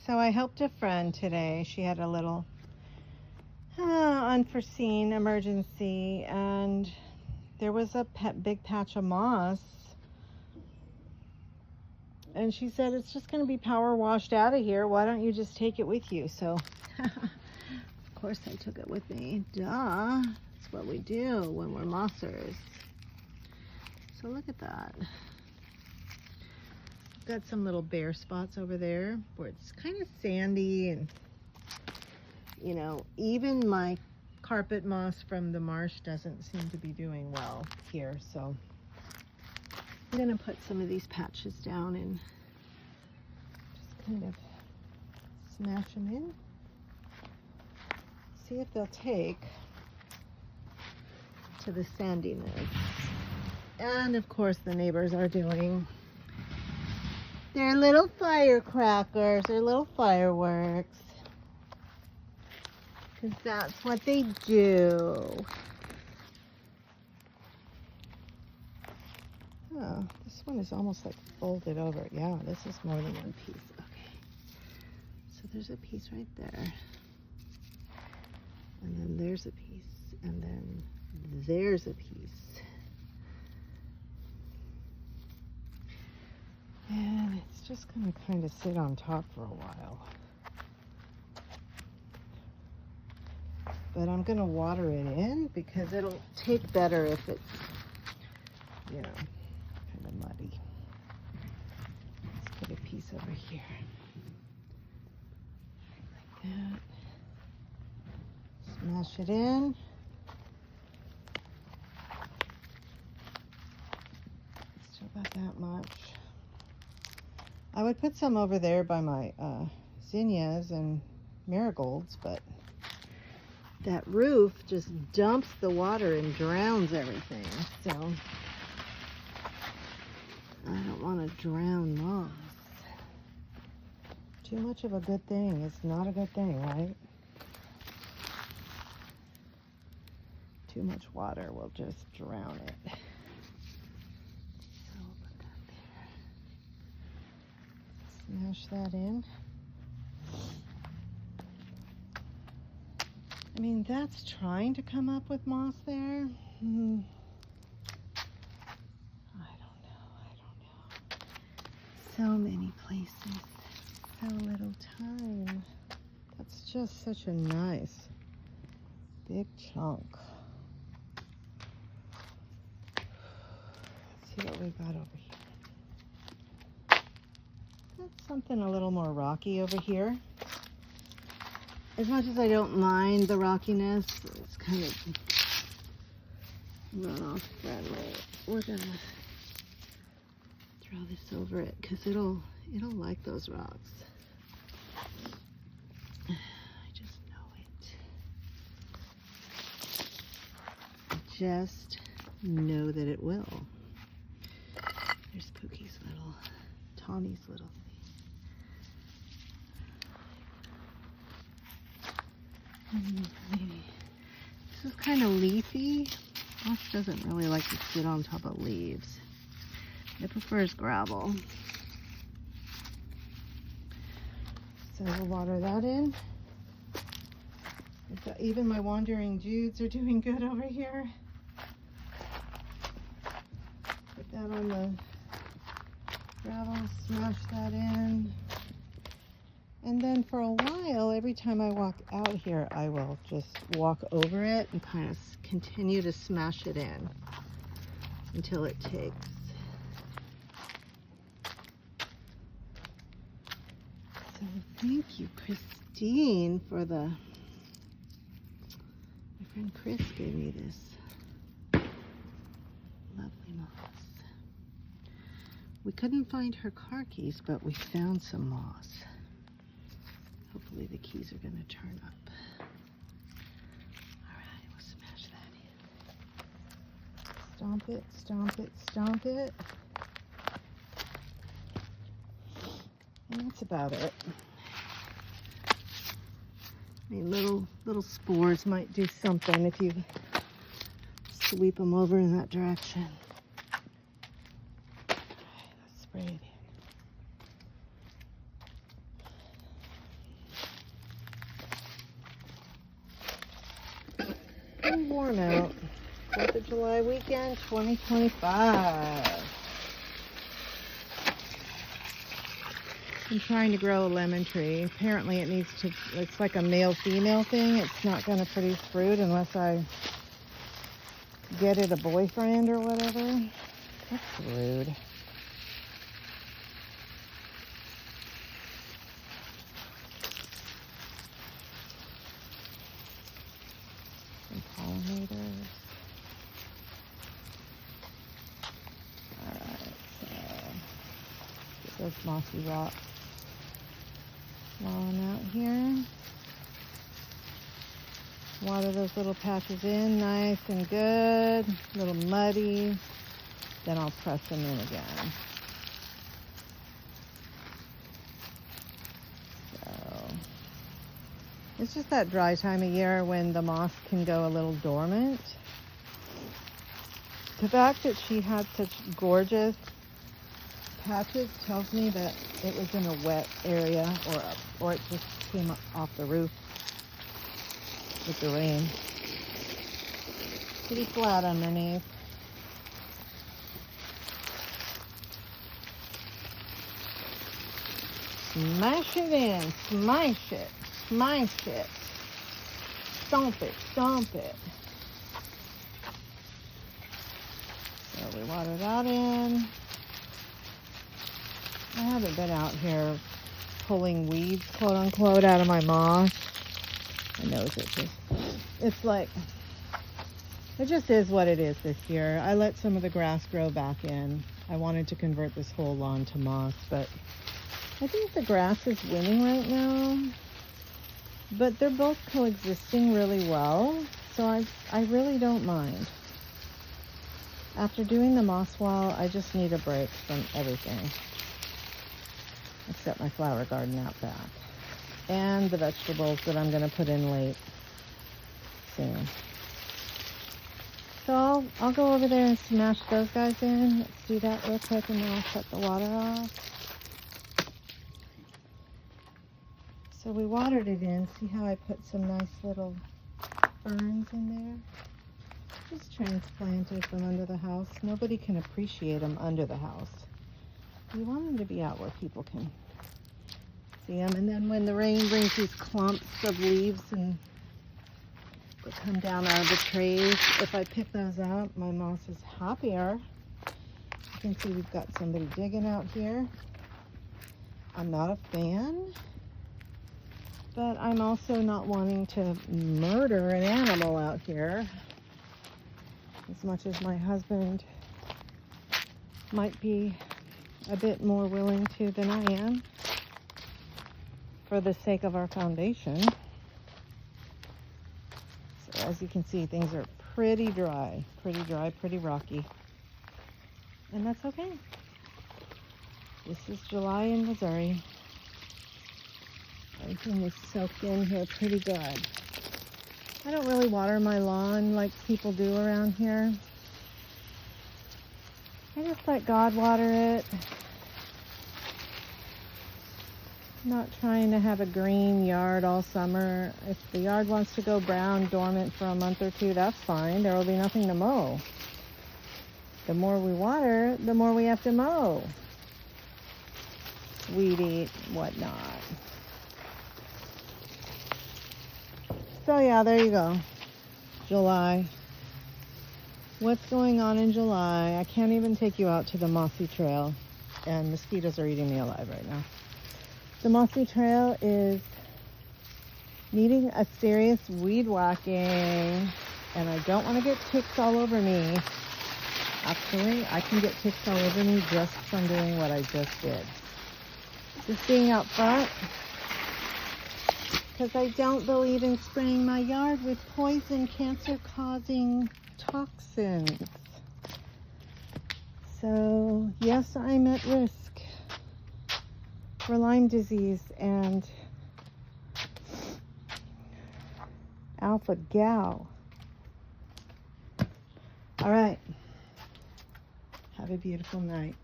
So I helped a friend today. She had a little unforeseen emergency, and there was a big patch of moss. And she said, it's just going to be power washed out of here. Why don't you just take it with you? So, of course, I took it with me. Duh. That's what we do when we're mossers. So look at that. Got some little bare spots over there where it's kind of sandy, and you know, even my carpet moss from the marsh doesn't seem to be doing well here. So I'm gonna put some of these patches down and just kind of smash them in. See if they'll take to the sandiness. And of course the neighbors are doing their little firecrackers, their little fireworks. Because that's what they do. Oh, this one is almost like folded over. Yeah, this is more than one piece. Okay. So there's a piece right there. And then there's a piece. And then there's a piece. And it's just going to kind of sit on top for a while. But I'm going to water it in because it'll take better if it's, you know, kind of muddy. Let's put a piece over here. Like that. Smash it in. Still got that much. I would put some over there by my zinnias and marigolds, but that roof just dumps the water and drowns everything. So I don't want to drown moss. Too much of a good thing is not a good thing, right? Too much water will just drown it. Smash that in. I mean, that's trying to come up with moss there. I don't know. So many places, so little time. That's just such a nice big chunk. Let's see what we got over here. Something a little more rocky over here. As much as I don't mind the rockiness, it's kind of runoff friendly. We're gonna throw this over it because it'll like those rocks. I just know it. I just know that it will. There's Pookie's little, Tawny's little. This is kind of leafy. Moss doesn't really like to sit on top of leaves. It prefers gravel. So we'll water that in. Even my wandering Judes are doing good over here. Put that on the gravel, smash that in. And then for a while, every time I walk out here, I will just walk over it and kind of continue to smash it in until it takes. So thank you, Christine, for my friend Chris gave me this lovely moss. We couldn't find her car keys, but we found some moss. Hopefully the keys are going to turn up. All right, we'll smash that in. Stomp it, stomp it, stomp it. And that's about it. I mean, little spores might do something if you sweep them over in that direction. All right, let's spray it in. warm out. 4th of July weekend, 2025. I'm trying to grow a lemon tree. Apparently it's like a male-female thing. It's not going to produce fruit unless I get it a boyfriend or whatever. That's rude. Some pollinators. Alright, so get those mossy rocks falling out here. Water those little patches in nice and good, a little muddy. Then I'll press them in again. So it's just that dry time of year when the moss can go a little dormant. The fact that she had such gorgeous patches tells me that it was in a wet area or it just came off the roof with the rain. Pretty flat underneath. Smash it in, smash it, smash it. Stomp it, stomp it. So we water that in. I haven't been out here pulling weeds, quote unquote, out of my moss. I know it's like, it just is what it is this year. I let some of the grass grow back in. I wanted to convert this whole lawn to moss, but I think the grass is winning right now. But they're both coexisting really well, so I really don't mind. After doing the moss wall, I just need a break from everything. Except my flower garden out back. And the vegetables that I'm going to put in late soon. So I'll go over there and smash those guys in. Let's do that real quick and then I'll shut the water off. So we watered it in. See how I put some nice little ferns in there? Just transplanted from under the house. Nobody can appreciate them under the house. You want them to be out where people can see them. And then when the rain brings these clumps of leaves and that come down out of the trees, if I pick those up, my moss is happier. You can see we've got somebody digging out here. I'm not a fan, but I'm also not wanting to murder an animal out here as much as my husband might be a bit more willing to than I am for the sake of our foundation. So as you can see, things are pretty dry, pretty rocky. And that's okay. This is July in Missouri. Everything is soaked in here pretty good. I don't really water my lawn like people do around here. I just let God water it. I'm not trying to have a green yard all summer. If the yard wants to go brown dormant for a month or two, that's fine. There will be nothing to mow. The more we water, the more we have to mow. Weed eat, whatnot. So yeah, there you go. July. What's going on in July? I can't even take you out to the Mossy Trail, and mosquitoes are eating me alive right now. The Mossy Trail is needing a serious weed whacking, and I don't want to get ticks all over me. Actually, I can get ticks all over me just from doing what I just did. Just being out front, because I don't believe in spraying my yard with poison, cancer-causing toxins. So, yes, I'm at risk for Lyme disease and alpha-gal. All right. Have a beautiful night.